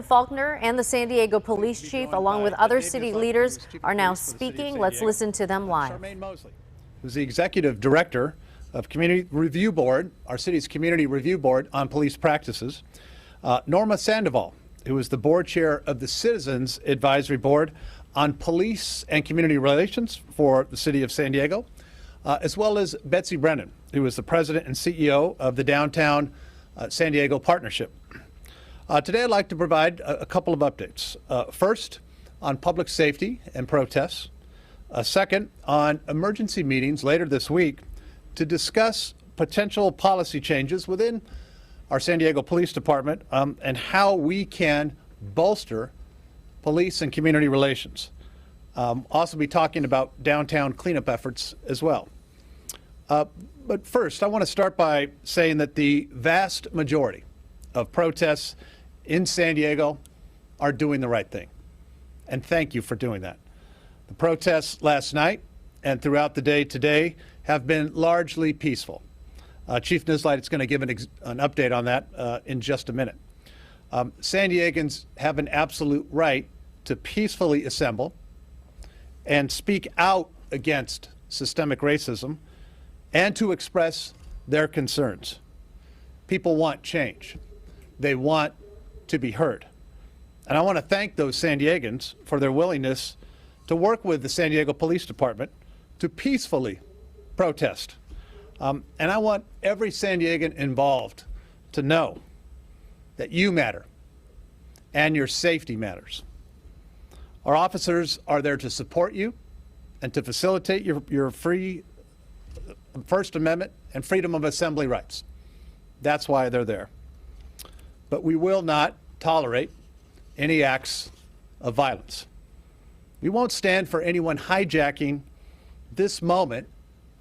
Faulkner and the San Diego Police Chief, along with other city leaders, are now speaking. Let's listen to them live. Charmaine Mosley, who's the Executive Director of Community Review Board, our city's Community Review Board on Police Practices. Norma Sandoval, who is the Board Chair of the Citizens Advisory Board on Police and Community Relations for the City of San Diego, as well as Betsy Brennan, who is the President and CEO of the Downtown San Diego Partnership. Today I'd like to provide a couple of updates. First, on public safety and protests. Second, on emergency meetings later this week to discuss potential policy changes within our San Diego Police Department and how we can bolster police and community relations. Also be talking about downtown cleanup efforts as well. But first, I want to start by saying that the vast majority of protests in San Diego are doing the right thing. And thank you for doing that. The protests last night and throughout the day today have been largely peaceful. Chief Nisleit is going to give an update on that in just a minute. San Diegans have an absolute right to peacefully assemble and speak out against systemic racism and to express their concerns. People want change. They want to be heard. And I want to thank those San Diegans for their willingness to work with the San Diego Police Department to peacefully protest. And I want every San Diegan involved to know that you matter and your safety matters. Our officers are there to support you and to facilitate your free First Amendment and freedom of assembly rights. That's why they're there. But we will not tolerate any acts of violence. We won't stand for anyone hijacking this moment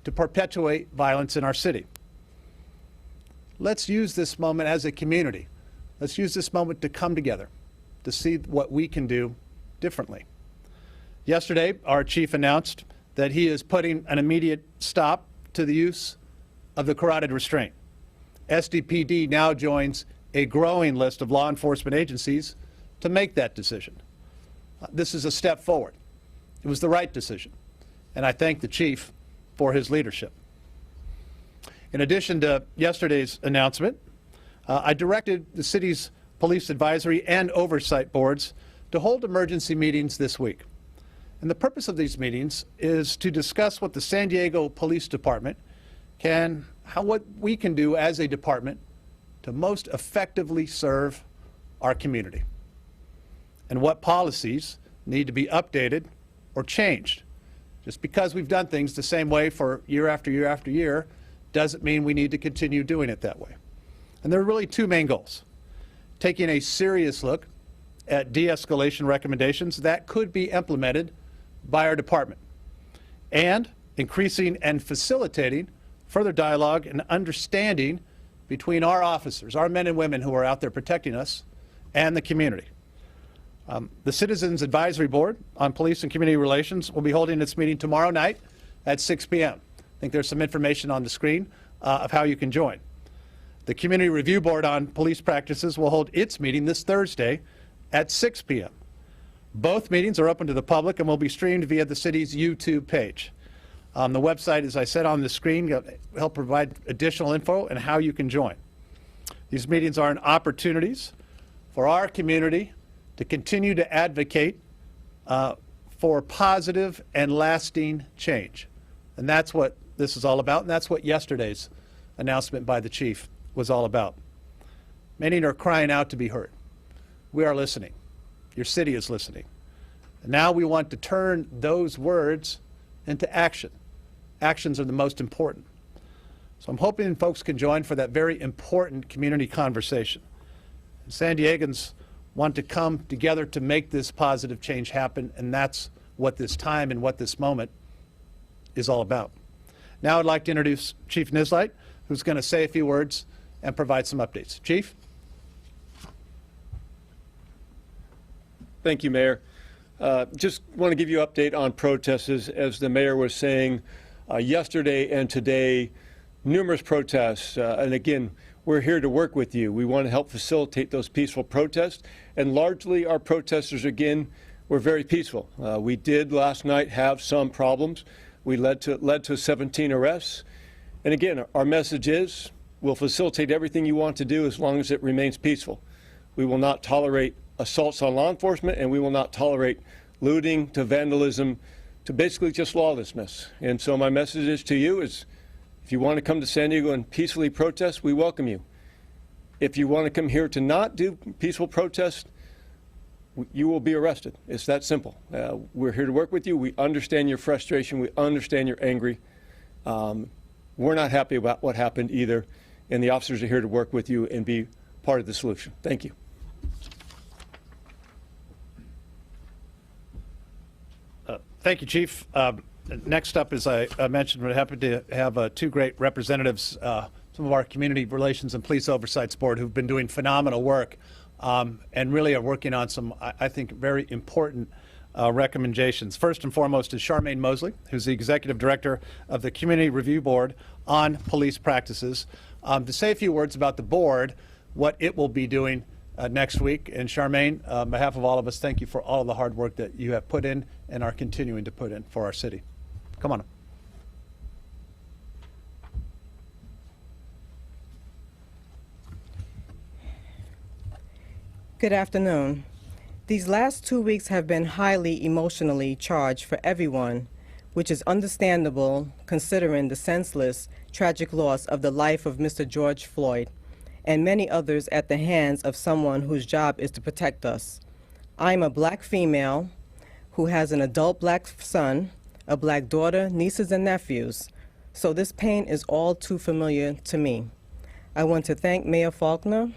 to perpetuate violence in our city. Let's use this moment as a community. Let's use this moment to come together, to see what we can do differently. Yesterday, our chief announced that he is putting an immediate stop to the use of the carotid restraint. SDPD now joins a growing list of law enforcement agencies to make that decision. This is a step forward. It was the right decision, and I thank the chief for his leadership. In addition to yesterday's announcement, I directed the city's police advisory and oversight boards to hold emergency meetings this week. And the purpose of these meetings is to discuss what the San Diego Police Department what we can do as a department to most effectively serve our community, and what policies need to be updated or changed. Just because we've done things the same way for year after year after year doesn't mean we need to continue doing it that way. And there are really two main goals: taking a serious look at de-escalation recommendations that could be implemented by our department, and increasing and facilitating further dialogue and understanding between our officers, our men and women who are out there protecting us, and the community. The Citizens Advisory Board on Police and Community Relations will be holding its meeting tomorrow night at 6 p.m. I think there's some information on the screen of how you can join. The Community Review Board on Police Practices will hold its meeting this Thursday at 6 p.m. Both meetings are open to the public and will be streamed via the city's YouTube page. The website, as I said on the screen, will help provide additional info and how you can join. These meetings are opportunities for our community to continue to advocate for positive and lasting change. And that's what this is all about, and that's what yesterday's announcement by the chief was all about. Many are crying out to be heard. We are listening. Your city is listening. And now we want to turn those words into action. Actions are the most important. So I'm hoping folks can join for that very important community conversation. San Diegans want to come together to make this positive change happen, and that's what this time and what this moment is all about. Now I'd like to introduce Chief Nisleit, who's going to say a few words and provide some updates. Chief? Thank you, Mayor. Just want to give you an update on protests. As the mayor was saying, yesterday and today, numerous protests. And again, we're here to work with you. We want to help facilitate those peaceful protests, and largely our protesters, again, were very peaceful. We did last night have some problems. We led to 17 arrests. And again, our message is, we'll facilitate everything you want to do as long as it remains peaceful. We will not tolerate assaults on law enforcement, and we will not tolerate looting to vandalism to basically just lawlessness. And so my message is to you is, if you want to come to San Diego and peacefully protest, we welcome you. If you want to come here to not do peaceful protest, you will be arrested. It's that simple. We're here to work with you. We understand your frustration. We understand you're angry. We're not happy about what happened either, and the officers are here to work with you and be part of the solution. Thank you. Thank you, Chief. Next up, as I mentioned, we're happy to have two great representatives, some of our Community Relations and Police Oversights Board, who've been doing phenomenal work and really are working on some, I think, very important recommendations. First and foremost is Charmaine Mosley, who's the Executive Director of the Community Review Board on Police Practices, to say a few words about the board, what it will be doing next week. And Charmaine, on behalf of all of us, thank you for all of the hard work that you have put in and are continuing to put in for our city. Come on up. Good afternoon. These last 2 weeks have been highly emotionally charged for everyone, which is understandable considering the senseless, tragic loss of the life of Mr. George Floyd and many others at the hands of someone whose job is to protect us. I'm a black female who has an adult black son, a black daughter, nieces, and nephews, so this pain is all too familiar to me. I want to thank Mayor Faulkner,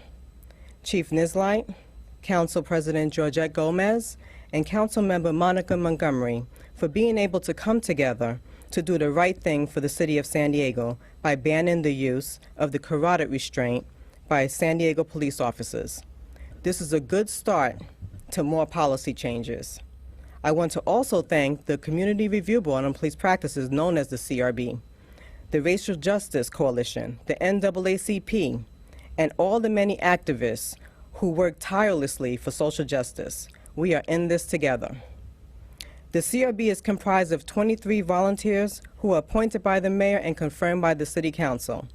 Chief Nislight, Council President Georgette Gomez, and Councilmember Monica Montgomery for being able to come together to do the right thing for the City of San Diego by banning the use of the carotid restraint by San Diego police officers. This is a good start to more policy changes. I want to also thank the Community Review Board on Police Practices, known as the CRB, the Racial Justice Coalition, the NAACP, and all the many activists who work tirelessly for social justice. We are in this together. The CRB is comprised of 23 volunteers who are appointed by the mayor and confirmed by the city council.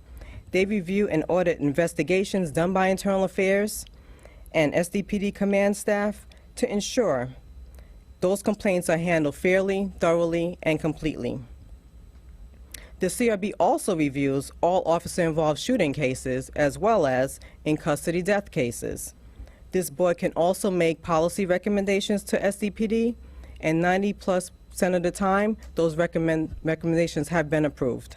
They review and audit investigations done by Internal Affairs and SDPD command staff to ensure those complaints are handled fairly, thoroughly, and completely. The CRB also reviews all officer-involved shooting cases as well as in-custody death cases. This board can also make policy recommendations to SDPD, and 90+% of the time, those recommendations have been approved.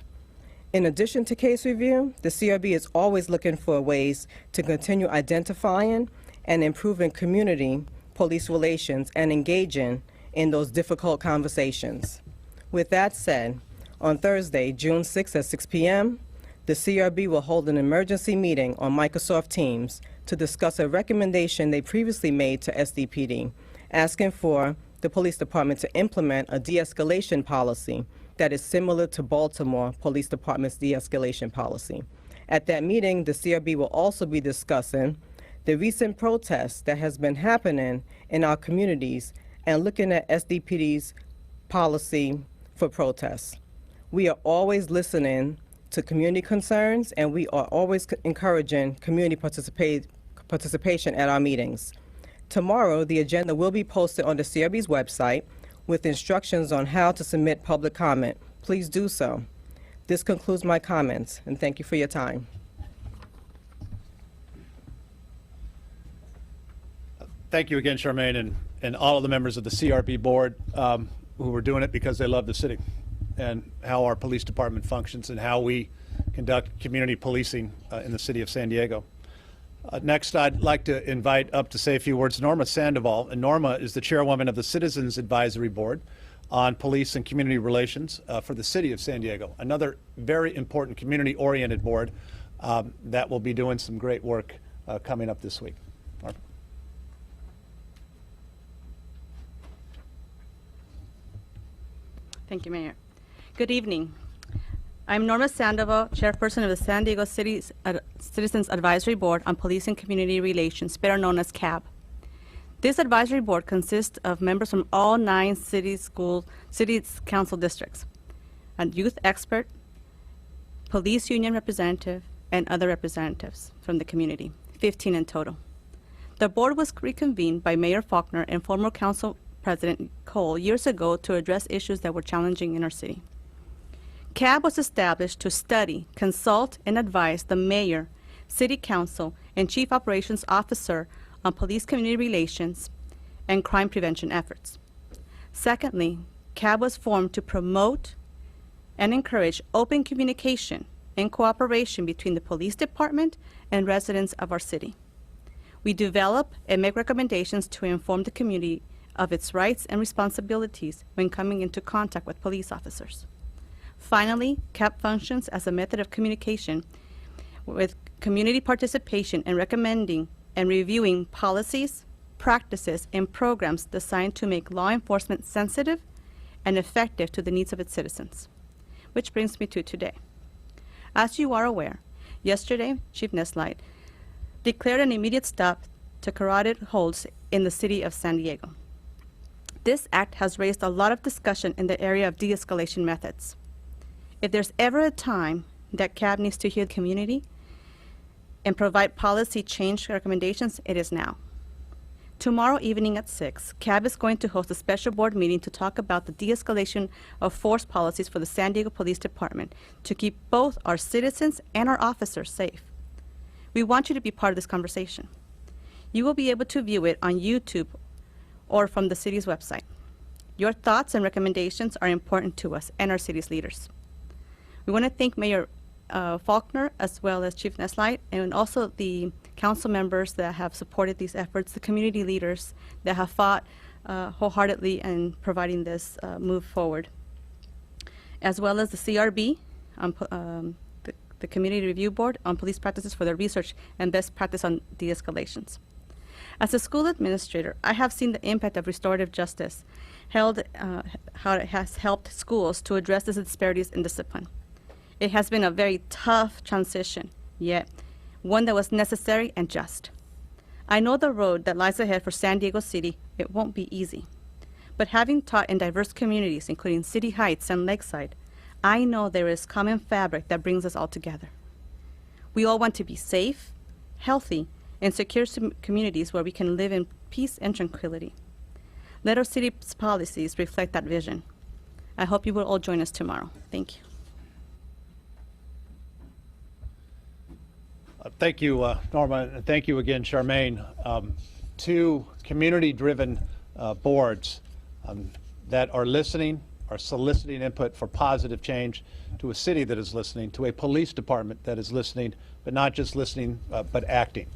In addition to case review, the CRB is always looking for ways to continue identifying and improving community police relations and engaging in those difficult conversations. With that said, on Thursday, June 6th at 6 p.m., the CRB will hold an emergency meeting on Microsoft Teams to discuss a recommendation they previously made to SDPD, asking for the police department to implement a de-escalation policy that is similar to Baltimore Police Department's de-escalation policy. At that meeting, the CRB will also be discussing the recent protests that has been happening in our communities and looking at SDPD's policy for protests. We are always listening to community concerns, and we are always encouraging community participation at our meetings. Tomorrow, the agenda will be posted on the CRB's website with instructions on how to submit public comment. Please do so. This concludes my comments, and thank you for your time. Thank you again, Charmaine, and all of the members of the CRB board who are doing it because they love the city and how our police department functions and how we conduct community policing in the city of San Diego. Next, I'd like to invite up to say a few words Norma Sandoval. And Norma is the chairwoman of the Citizens Advisory Board on Police and Community Relations for the city of San Diego, another very important community-oriented board that will be doing some great work coming up this week. Norma. Thank you, Mayor. Good evening. I'm Norma Sandoval, Chairperson of the San Diego City's Citizens Advisory Board on Police and Community Relations, better known as CAB. This advisory board consists of members from all 9 cities council districts, a youth expert, police union representative, and other representatives from the community, 15 in total. The board was reconvened by Mayor Faulkner and former Council President Cole years ago to address issues that were challenging in our city. CAB was established to study, consult, and advise the mayor, city council, and chief operations officer on police community relations and crime prevention efforts. Secondly, CAB was formed to promote and encourage open communication and cooperation between the police department and residents of our city. We develop and make recommendations to inform the community of its rights and responsibilities when coming into contact with police officers. Finally, CAB functions as a method of communication with community participation in recommending and reviewing policies, practices, and programs designed to make law enforcement sensitive and effective to the needs of its citizens. Which brings me to today. As you are aware, yesterday, Chief Neslight declared an immediate stop to carotid holds in the city of San Diego. This act has raised a lot of discussion in the area of de-escalation methods. If there's ever a time that CAB needs to hear the community and provide policy change recommendations, it is now. Tomorrow evening at 6, CAB is going to host a special board meeting to talk about the de-escalation of force policies for the San Diego Police Department to keep both our citizens and our officers safe. We want you to be part of this conversation. You will be able to view it on YouTube or from the city's website. Your thoughts and recommendations are important to us and our city's leaders. We want to thank Mayor Faulkner as well as Chief Neslight and also the council members that have supported these efforts, the community leaders that have fought wholeheartedly in providing this move forward, as well as the CRB, the Community Review Board on Police Practices for their research and best practice on de-escalations. As a school administrator, I have seen the impact of restorative justice, how it has helped schools to address the disparities in discipline. It has been a very tough transition, yet one that was necessary and just. I know the road that lies ahead for San Diego City, it won't be easy. But having taught in diverse communities, including City Heights and Lakeside, I know there is common fabric that brings us all together. We all want to be safe, healthy, and secure communities where we can live in peace and tranquility. Let our city's policies reflect that vision. I hope you will all join us tomorrow. Thank you. Thank you, Norma, and thank you again, Charmaine. 2 community-driven boards that are listening, are soliciting input for positive change, to a city that is listening, to a police department that is listening, but not just listening, but acting.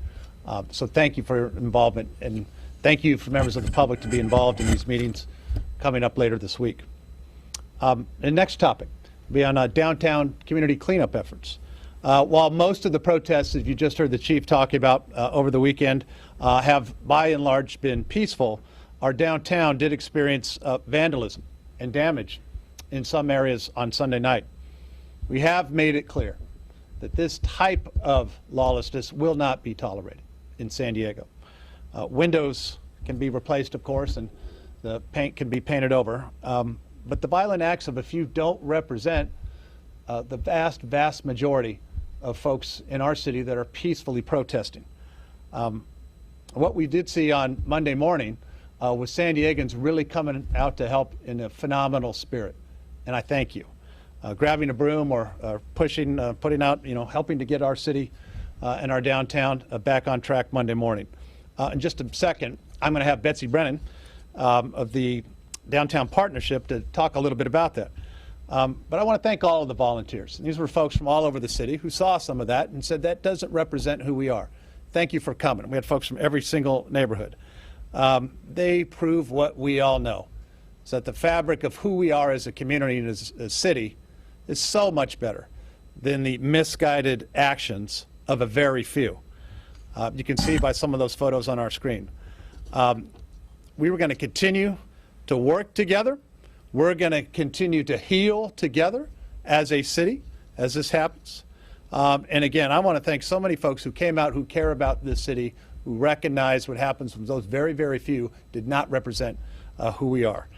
So thank you for your involvement, and thank you for members of the public to be involved in these meetings coming up later this week. The next topic will be on downtown community cleanup efforts. While most of the protests, as you just heard the chief talking about over the weekend, have by and large been peaceful, our downtown did experience vandalism and damage in some areas on Sunday night. We have made it clear that this type of lawlessness will not be tolerated in San Diego. Windows can be replaced, of course, and the paint can be painted over, but the violent acts of a few don't represent the vast majority of folks in our city that are peacefully protesting. What we did see on Monday morning was San Diegans really coming out to help in a phenomenal spirit, and I thank you. Grabbing a broom or pushing, putting out, helping to get our city and our downtown back on track Monday morning. In just a second, I'm going to have Betsy Brennan of the Downtown Partnership to talk a little bit about that. But I want to thank all of the volunteers. And these were folks from all over the city who saw some of that and said that doesn't represent who we are. Thank you for coming. We had folks from every single neighborhood. They prove what we all know, is that the fabric of who we are as a community and as a city is so much better than the misguided actions of a very few. You can see by some of those photos on our screen. We were going to continue to work together. We're going to continue to heal together as a city as this happens. And again, I want to thank so many folks who came out, who care about this city, who recognize what happens when those very, very few did not represent who we are.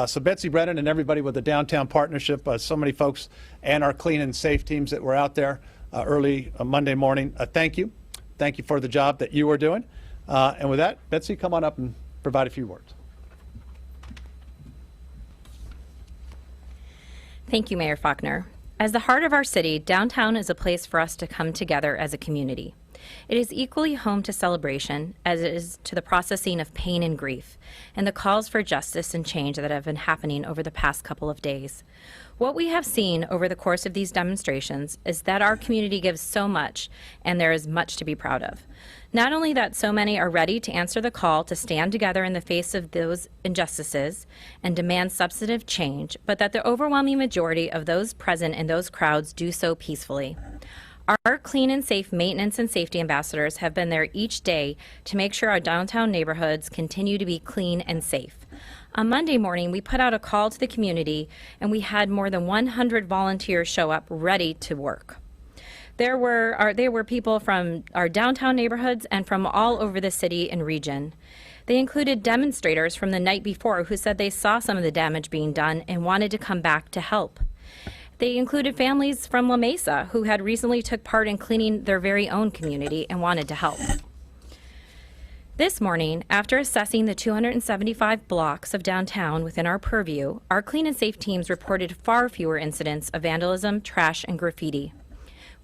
So Betsy Brennan and everybody with the Downtown Partnership, so many folks, and our clean and safe teams that were out there early Monday morning, thank you. Thank you for the job that you are doing. And with that, Betsy, come on up and provide a few words. Thank you, Mayor Faulkner. As the heart of our city, downtown is a place for us to come together as a community. It is equally home to celebration as it is to the processing of pain and grief, and the calls for justice and change that have been happening over the past couple of days. What we have seen over the course of these demonstrations is that our community gives so much, and there is much to be proud of. Not only that so many are ready to answer the call to stand together in the face of those injustices and demand substantive change, but that the overwhelming majority of those present in those crowds do so peacefully. Our clean and safe maintenance and safety ambassadors have been there each day to make sure our downtown neighborhoods continue to be clean and safe. On Monday morning, we put out a call to the community, and we had more than 100 volunteers show up ready to work. There were people from our downtown neighborhoods and from all over the city and region. They included demonstrators from the night before who said they saw some of the damage being done and wanted to come back to help. They included families from La Mesa who had recently took part in cleaning their very own community and wanted to help. This morning, after assessing the 275 blocks of downtown within our purview, our clean and safe teams reported far fewer incidents of vandalism, trash, and graffiti.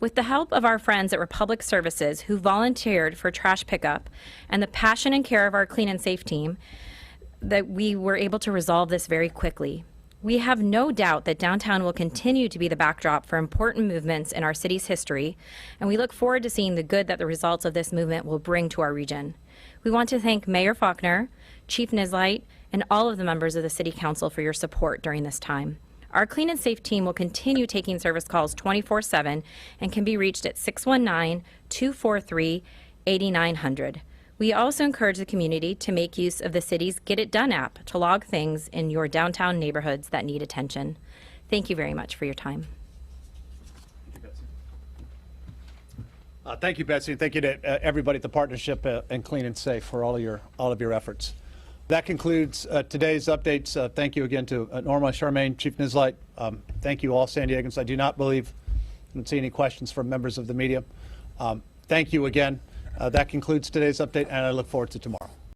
With the help of our friends at Republic Services who volunteered for trash pickup and the passion and care of our clean and safe team, that we were able to resolve this very quickly. We have no doubt that downtown will continue to be the backdrop for important movements in our city's history, and we look forward to seeing the good that the results of this movement will bring to our region. We want to thank Mayor Faulkner, Chief Nislight, and all of the members of the City Council for your support during this time. Our clean and safe team will continue taking service calls 24/7 and can be reached at 619-243-8900. We also encourage the community to make use of the city's Get It Done app to log things in your downtown neighborhoods that need attention. Thank you very much for your time. Thank you, Betsy, and thank you to everybody at the Partnership and Clean and Safe for all of your efforts. That concludes today's updates. Thank you again to Norma, Charmaine, Chief Nislight. Thank you all, San Diegans. I do not believe I don't see any questions from members of the media. Thank you again. That concludes today's update, and I look forward to tomorrow.